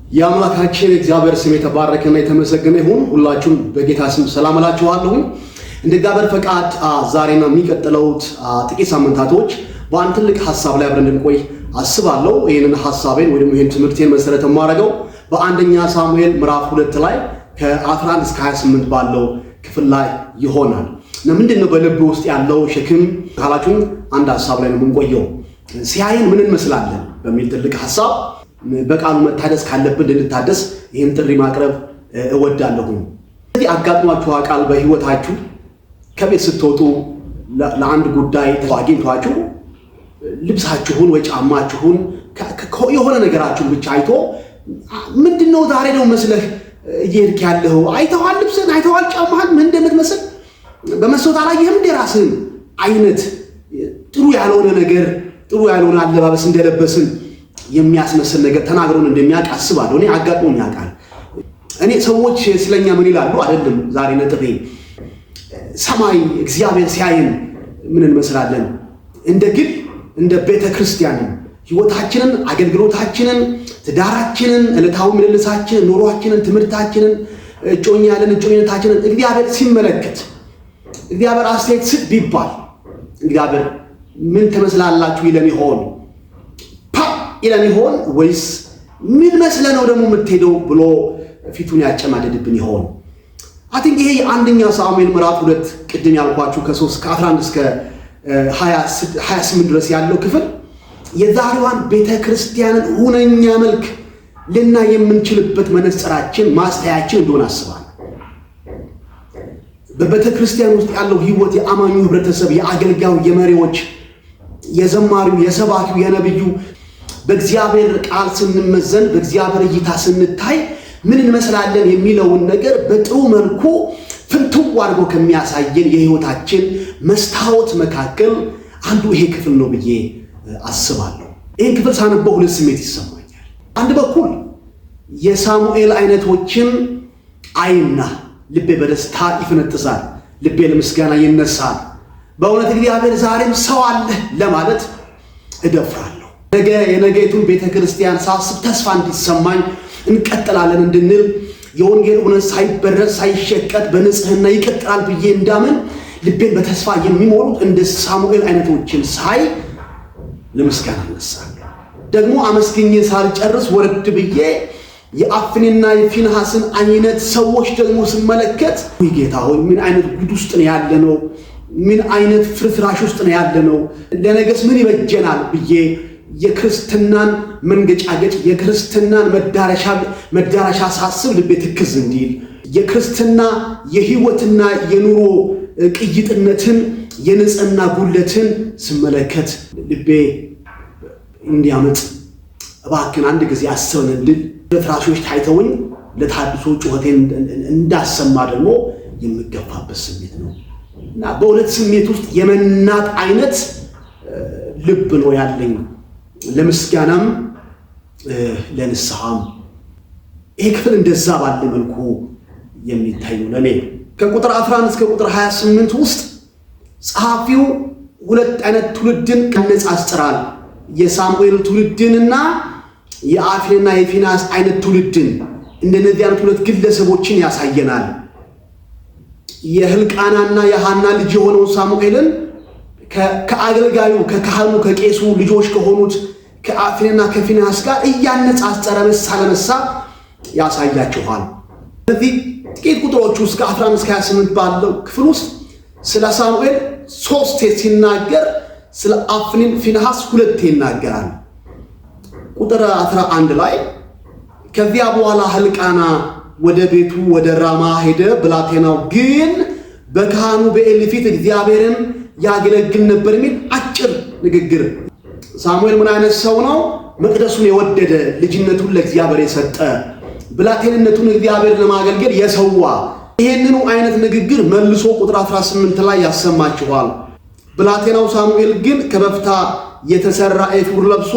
የአምላካችን እግዚአብሔር ስም የተባረከና የተመሰገነ ይሁን። ሁላችሁም በጌታ ስም ሰላም እላችኋለሁ። እንደ እግዚአብሔር ፈቃድ ዛሬና የሚቀጥሉት ጥቂት ሳምንታቶች በአንድ ትልቅ ሐሳብ ላይ አብረን እንቆይ አስባለሁ። ይሄንን ሐሳቤን ወይም ይሄን ትምህርቴን መሰረት የማደርገው በአንደኛ ሳሙኤል ምዕራፍ 2 ላይ ከ11 እስከ 28 ባለው ክፍል ላይ ይሆናል። ምንድነው በልብ ውስጥ ያለው ሸክም ካላችሁን አንድ ሐሳብ ላይ ነው የምንቆየው። ሲያየን ምን እንመስላለን በሚል ትልቅ ሐሳብ በቃሉ መታደስ ካለብን እንድታደስ ይሄን ጥሪ ማቅረብ እወዳለሁ። ስለዚህ አጋጥሟችሁ አቃል በህይወታችሁ ከቤት ስትወጡ ለአንድ ጉዳይ አግኝቷችሁ ልብሳችሁን ወይ ጫማችሁን የሆነ ነገራችሁን ብቻ አይቶ ምንድነው ዛሬ ነው መስለህ እየሄድክ ያለው? አይተዋል ልብስን፣ አይተዋል ጫማህን ምን እንደምትመስል በመስዋዕት አላየህም እንደ ራስህን አይነት ጥሩ ያልሆነ ነገር ጥሩ ያልሆነ አለባበስ እንደለበስን የሚያስመስል ነገር ተናግሮን እንደሚያውቅ አስባለሁ። እኔ አጋጥሞኝ ያውቃል። እኔ ሰዎች ስለኛ ምን ይላሉ አይደለም ዛሬ ነጥቤ ሰማይ እግዚአብሔር ሲያየን ምን እንመስላለን? እንደ ግል እንደ ቤተክርስቲያን ህይወታችንን፣ አገልግሎታችንን፣ ትዳራችንን፣ ዕለታዊ ምልልሳችንን፣ ኑሯችንን፣ ትምህርታችንን፣ እጮኛነታችንን እግዚአብሔር ሲመለከት እግዚአብሔር አስተያየት ስጥ ቢባል እግዚአብሔር ምን ትመስላላችሁ ይለን ይሆን? ይለን ይሆን ወይስ ምን መስለህ ነው ደግሞ የምትሄደው ብሎ ፊቱን ያጨማደድብን ይሆን? አትንክ ይሄ የአንደኛ ሳሙኤል ምዕራፍ 2 ቅድም ያልኳችሁ ከ11 እስከ 28 ድረስ ያለው ክፍል የዛሬዋን ቤተክርስቲያንን ሁነኛ መልክ ልናይ የምንችልበት መነጽራችን ማስተያያችን እንደሆነ አስባለሁ። በቤተክርስቲያን ውስጥ ያለው ህይወት የአማኙ ህብረተሰብ፣ የአገልጋዩ፣ የመሪዎች፣ የዘማሪው፣ የሰባኪው፣ የነብዩ በእግዚአብሔር ቃል ስንመዘን በእግዚአብሔር እይታ ስንታይ ምን እንመስላለን የሚለውን ነገር በጥሩ መልኩ ፍንትው አድርጎ ከሚያሳየን የህይወታችን መስታወት መካከል አንዱ ይሄ ክፍል ነው ብዬ አስባለሁ። ይህን ክፍል ሳነበው ሁለት ስሜት ይሰማኛል። አንድ በኩል የሳሙኤል አይነቶችን አይና ልቤ በደስታ ይፈነጥሳል፣ ልቤ ለምስጋና ይነሳል። በእውነት እግዚአብሔር ዛሬም ሰው አለ ለማለት እደፍራለሁ። ነገ የነገይቱን ቤተክርስቲያን ሳስብ ተስፋ እንዲሰማኝ እንቀጥላለን እንድንል የወንጌል እውነት ሳይበረዝ ሳይሸቀጥ በንጽህና ይቀጥላል ብዬ እንዳምን ልቤን በተስፋ የሚሞሉት እንደ ሳሙኤል አይነቶችን ሳይ ለምስጋና እነሳለሁ። ደግሞ አመስግኜ ሳልጨርስ ወረድ ብዬ የአፍኒና የፊንሐስን አይነት ሰዎች ደግሞ ስመለከት ጌታ ሆይ ምን አይነት ጉድ ውስጥ ነው ያለነው? ምን አይነት ፍርስራሽ ውስጥ ነው ያለነው? ለነገስ ምን ይበጀናል ብዬ የክርስትናን መንገጫገጭ የክርስትናን መዳረሻ ሳስብ ልቤ ትክዝ እንዲል የክርስትና የህይወትና የኑሮ ቅይጥነትን የንጽህና ጉለትን ስመለከት ልቤ እንዲያመጽ እባክን አንድ ጊዜ አስበን እንድል ፍርስራሾች ታይተውኝ ለታድሶ ጩኸቴን እንዳሰማ ደግሞ የምገፋበት ስሜት ነው እና በሁለት ስሜት ውስጥ የመናጥ አይነት ልብ ነው ያለኝ። ለምስጋናም ለንስሐም ይሄ ክፍል እንደዛ ባለ መልኩ የሚታይ ነው ለኔ። ከቁጥር 11 እስከ ቁጥር 28 ውስጥ ጸሐፊው ሁለት አይነት ትውልድን ያነጻጽራል። የሳሙኤል ትውልድንና የአፍኒና የፊንሐስ አይነት ትውልድን እንደነዚህ አይነት ሁለት ግለሰቦችን ያሳየናል። የህልቃናና የሐና ልጅ የሆነው ሳሙኤልን ከአገልጋዩ ከካህኑ ከቄሱ ልጆች ከሆኑት ከአፍኒና ከፊንሐስ ጋር እያነጻጸረ መሳ ለመሳ ያሳያችኋል። ስለዚህ ጥቂት ቁጥሮች ውስጥ ከ11 እስከ 28 ባለው ክፍል ውስጥ ስለ ሳሙኤል 3 ሲናገር ስለ አፍኒን ፊንሐስ 2 ይናገራል። ቁጥር 11 ላይ ከዚያ በኋላ ህልቃና ወደ ቤቱ ወደ ራማ ሄደ፣ ብላቴናው ግን በካህኑ በኤሊ ፊት እግዚአብሔርን ያገለግል ነበር የሚል አጭር ንግግር። ሳሙኤል ምን አይነት ሰው ነው? መቅደሱን የወደደ ልጅነቱን ለእግዚአብሔር የሰጠ ብላቴንነቱን እግዚአብሔር ለማገልገል የሰዋ። ይሄንኑ አይነት ንግግር መልሶ ቁጥር 18 ላይ ያሰማችኋል። ብላቴናው ሳሙኤል ግን ከበፍታ የተሰራ ኤፉድ ለብሶ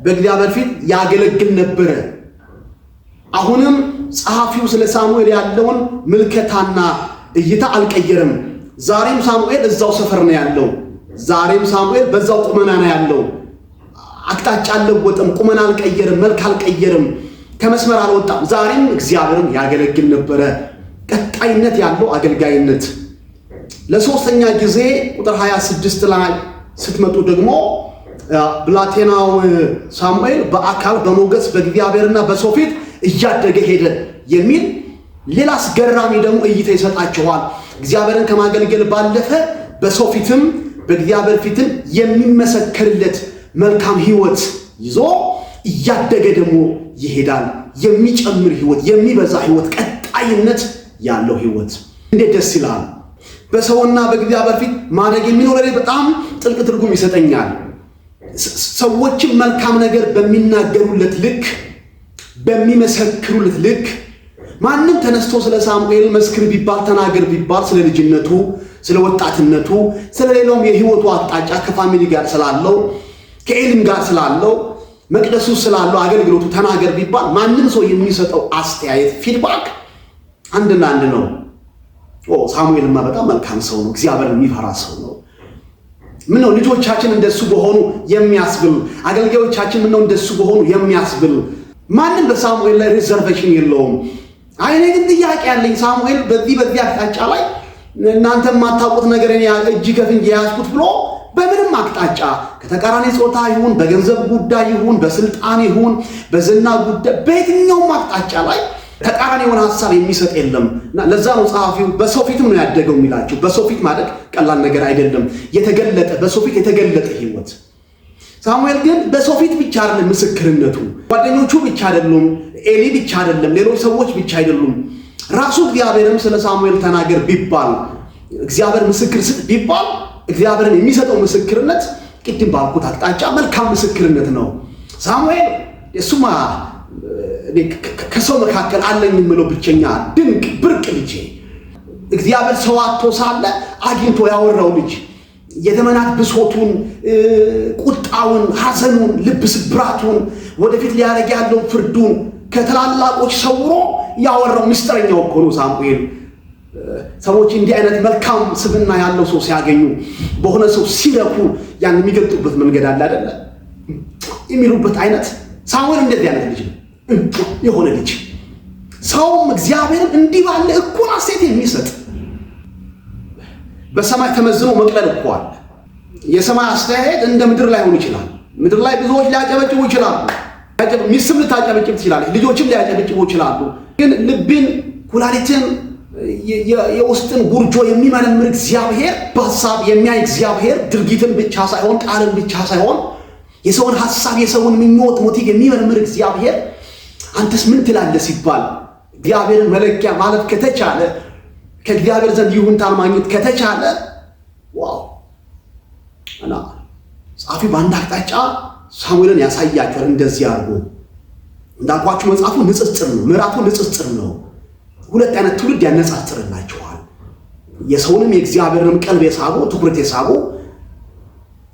በእግዚአብሔር ፊት ያገለግል ነበር። አሁንም ጸሐፊው ስለ ሳሙኤል ያለውን ምልከታና እይታ አልቀየረም። ዛሬም ሳሙኤል እዛው ሰፈር ነው ያለው። ዛሬም ሳሙኤል በዛው ቁመና ነው ያለው። አቅጣጫ አልለወጠም፣ ቁመና አልቀየረም፣ መልክ አልቀየረም። ከመስመር አልወጣም። ዛሬም እግዚአብሔርን ያገለግል ነበረ። ቀጣይነት ያለው አገልጋይነት። ለሶስተኛ ጊዜ ቁጥር 26 ላይ ስትመጡ ደግሞ ብላቴናው ሳሙኤል በአካል በሞገስ በእግዚአብሔርና በሰው ፊት እያደገ ሄደ የሚል ሌላ አስገራሚ ደግሞ እይታ ይሰጣቸዋል። እግዚአብሔርን ከማገልገል ባለፈ በሰው ፊትም በእግዚአብሔር ፊትም የሚመሰከርለት መልካም ህይወት ይዞ እያደገ ደግሞ ይሄዳል። የሚጨምር ህይወት፣ የሚበዛ ህይወት፣ ቀጣይነት ያለው ህይወት እንዴት ደስ ይላል! በሰውና በእግዚአብሔር ፊት ማደግ የሚኖር በጣም ጥልቅ ትርጉም ይሰጠኛል። ሰዎችን መልካም ነገር በሚናገሩለት ልክ፣ በሚመሰክሩለት ልክ ማንም ተነስቶ ስለ ሳሙኤል መስክር ቢባል ተናገር ቢባል ስለ ልጅነቱ፣ ስለ ወጣትነቱ፣ ስለ ሌላውም የህይወቱ አቅጣጫ ከፋሚሊ ጋር ስላለው ከኤሊም ጋር ስላለው መቅደሱ ስላለው አገልግሎቱ ተናገር ቢባል ማንም ሰው የሚሰጠው አስተያየት ፊድባክ አንድና አንድ ነው። ሳሙኤልማ በጣም መልካም ሰው ነው፣ እግዚአብሔር የሚፈራ ሰው ነው። ምነው ልጆቻችን እንደሱ በሆኑ የሚያስብል፣ አገልጋዮቻችን ምነው እንደሱ በሆኑ የሚያስብል። ማንም በሳሙኤል ላይ ሪዘርቬሽን የለውም። እኔ ግን ጥያቄ ያለኝ ሳሙኤል በዚህ አቅጣጫ ላይ እናንተ የማታውቁት ነገር እጅ ከፍንጅ የያዝኩት ብሎ በምንም አቅጣጫ ከተቃራኒ ጾታ ይሁን በገንዘብ ጉዳይ ይሁን በስልጣን ይሁን በዝና ጉዳይ በየትኛውም አቅጣጫ ላይ ተቃራኒ የሆነ ሐሳብ የሚሰጥ የለም። እና ለዛ ነው ጸሐፊው በሰው ፊትም ነው ያደገው የሚላቸው። በሰው ፊት ማደግ ቀላል ነገር አይደለም። የተገለጠ በሰው ፊት የተገለጠ ህይወት። ሳሙኤል ግን በሰው ፊት ብቻ አይደለም ምስክርነቱ፣ ጓደኞቹ ብቻ አይደሉም፣ ኤሊ ብቻ አይደለም፣ ሌሎች ሰዎች ብቻ አይደሉም። ራሱ እግዚአብሔርም ስለ ሳሙኤል ተናገር ቢባል፣ እግዚአብሔር ምስክር ስጥ ቢባል እግዚአብሔርን የሚሰጠው ምስክርነት ቅድም ባልኩት አቅጣጫ መልካም ምስክርነት ነው። ሳሙኤል የሱማ ከሰው መካከል አለኝ የምለው ብቸኛ ድንቅ ብርቅ ልጅ፣ እግዚአብሔር ሰው አጥቶ ሳለ አግኝቶ ያወራው ልጅ፣ የዘመናት ብሶቱን፣ ቁጣውን፣ ሐዘኑን፣ ልብ ስብራቱን፣ ወደፊት ሊያደርግ ያለው ፍርዱን ከትላላቆች ሰውሮ ያወራው ምስጢረኛው እኮ ነው ሳሙኤል። ሰዎች እንዲህ አይነት መልካም ስብዕና ያለው ሰው ሲያገኙ፣ በሆነ ሰው ሲረኩ ያን የሚገልጡበት መንገድ አለ አይደለ? የሚሉበት አይነት ሳሙኤል እንደዚህ አይነት ልጅ ነው። የሆነ ልጅ ሰውም እግዚአብሔርን እንዲህ ባለ እኩል አስተያየት የሚሰጥ በሰማይ ተመዝኖ መቅለል እኮ አለ። የሰማይ አስተያየት እንደ ምድር ላይ ሆኖ ይችላል። ምድር ላይ ብዙዎች ሊያጨበጭቡ ይችላሉ። ሚስትም ልታጨበጭብ ትችላለች፣ ልጆችም ሊያጨበጭቡ ይችላሉ። ግን ልብን፣ ኩላሊትን፣ የውስጥን ጉርጆ የሚመረምር እግዚአብሔር፣ በሐሳብ የሚያይ እግዚአብሔር፣ ድርጊትን ብቻ ሳይሆን ቃልን ብቻ ሳይሆን የሰውን ሐሳብ የሰውን ምኞት ሞቲቭ የሚመረምር እግዚአብሔር አንተስ ምን ትላለህ ሲባል እግዚአብሔርን መለኪያ ማለት ከተቻለ፣ ከእግዚአብሔር ዘንድ ይሁንታን ማግኘት ከተቻለ ዋው! እና ጻፊ በአንድ አቅጣጫ ሳሙኤልን ያሳያቸዋል። እንደዚህ አድርጎ እንዳልኳችሁ መጽሐፉ ንጽጽር ነው፣ ምዕራፉ ንጽጽር ነው። ሁለት አይነት ትውልድ ያነጻጽርላችኋል። የሰውንም የእግዚአብሔርንም ቀልብ የሳቡ ትኩረት የሳቡ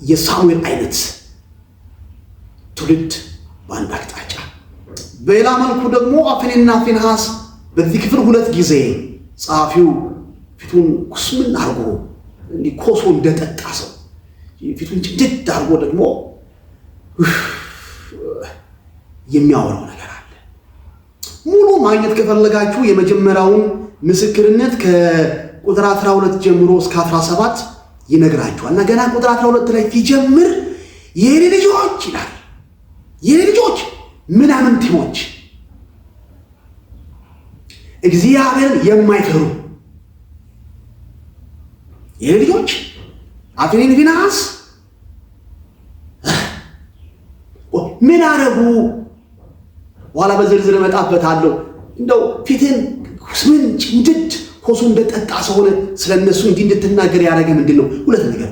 የሳሙኤል አይነት ትውልድ በአንድ አቅጣጫ፣ በሌላ መልኩ ደግሞ አፍኒንና ፊንሐስ በዚህ ክፍል ሁለት ጊዜ ጸሐፊው ፊቱን ኩስምን አድርጎ እንዲህ ኮሶ እንደጠጣ ሰው ፊቱን ጭድድ አድርጎ ደግሞ የሚያወራው ነገር አለ። ሙሉ ማግኘት ከፈለጋችሁ የመጀመሪያውን ምስክርነት ከቁጥር 12 ጀምሮ እስከ 17 ይነግራችኋል። እና ገና ቁጥር 12 ላይ ሲጀምር የኤሊ ልጆች ይላል። የኤሊ ልጆች ምናምንቴዎች፣ እግዚአብሔርን የማይፈሩ የኤሊ ልጆች አፍኒን፣ ፊንሐስ ምን አረጉ? በኋላ በዝርዝር እመጣበታለሁ። እንደው ፊትን ምን ጭንድድ ኮሶ እንደጠጣ ሰው ሆነ ስለነሱ እንዲህ እንድትናገር ያደረገ ምንድን ነው? ሁለት ነገር